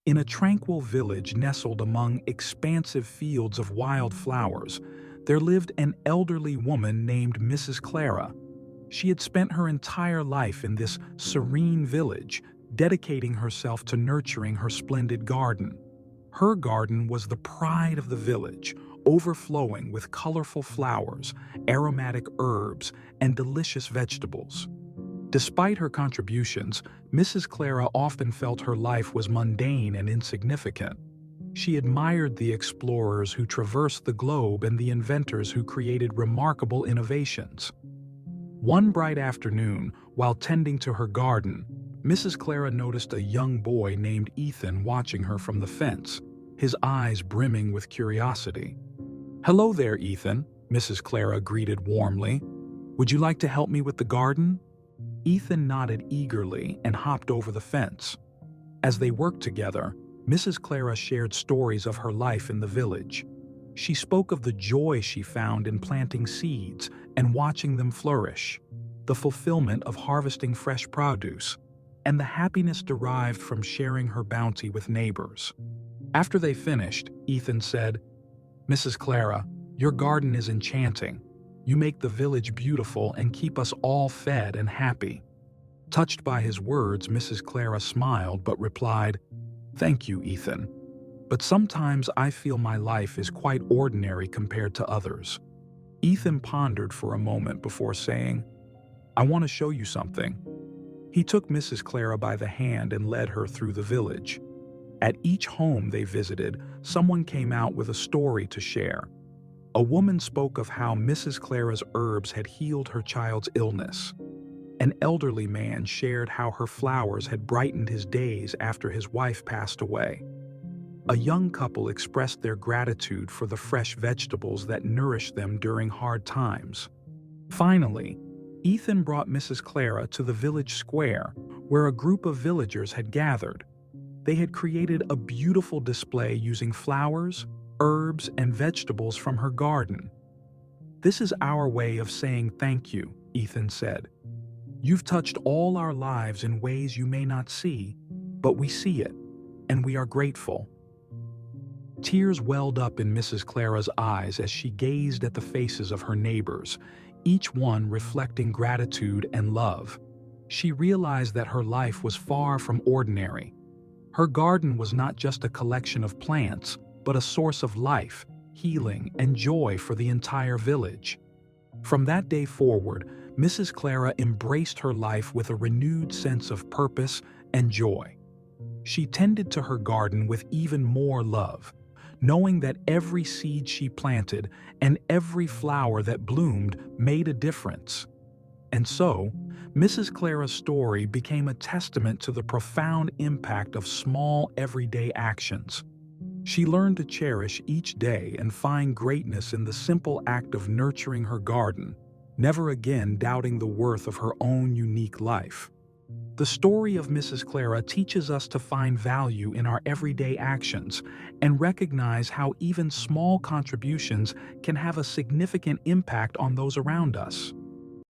In a tranquil village nestled among expansive fields of wild flowers, there lived an elderly woman named Mrs. Clara. She had spent her entire life in this serene village, dedicating herself to nurturing her splendid garden. Her garden was the pride of the village, overflowing with colorful flowers, aromatic herbs, and delicious vegetables. Despite her contributions, Mrs. Clara often felt her life was mundane and insignificant. She admired the explorers who traversed the globe and the inventors who created remarkable innovations. One bright afternoon, while tending to her garden, Mrs. Clara noticed a young boy named Ethan watching her from the fence, his eyes brimming with curiosity. "Hello there, Ethan," Mrs. Clara greeted warmly. "Would you like to help me with the garden?" Ethan nodded eagerly and hopped over the fence. As they worked together, Mrs. Clara shared stories of her life in the village. She spoke of the joy she found in planting seeds and watching them flourish, the fulfillment of harvesting fresh produce, and the happiness derived from sharing her bounty with neighbors. After they finished, Ethan said, "Mrs. Clara, your garden is enchanting. You make the village beautiful and keep us all fed and happy." Touched by his words, Mrs. Clara smiled but replied, "Thank you, Ethan. But sometimes I feel my life is quite ordinary compared to others." Ethan pondered for a moment before saying, "I want to show you something." He took Mrs. Clara by the hand and led her through the village. At each home they visited, someone came out with a story to share. A woman spoke of how Mrs. Clara's herbs had healed her child's illness. An elderly man shared how her flowers had brightened his days after his wife passed away. A young couple expressed their gratitude for the fresh vegetables that nourished them during hard times. Finally, Ethan brought Mrs. Clara to the village square, where a group of villagers had gathered. They had created a beautiful display using flowers, herbs, and vegetables from her garden. "This is our way of saying thank you," Ethan said. "You've touched all our lives in ways you may not see, but we see it, and we are grateful." Tears welled up in Mrs. Clara's eyes as she gazed at the faces of her neighbors, each one reflecting gratitude and love. She realized that her life was far from ordinary. Her garden was not just a collection of plants, but a source of life, healing, and joy for the entire village. From that day forward, Mrs. Clara embraced her life with a renewed sense of purpose and joy. She tended to her garden with even more love, knowing that every seed she planted and every flower that bloomed made a difference. And so, Mrs. Clara's story became a testament to the profound impact of small, everyday actions. She learned to cherish each day and find greatness in the simple act of nurturing her garden, never again doubting the worth of her own unique life. The story of Mrs. Clara teaches us to find value in our everyday actions and recognize how even small contributions can have a significant impact on those around us.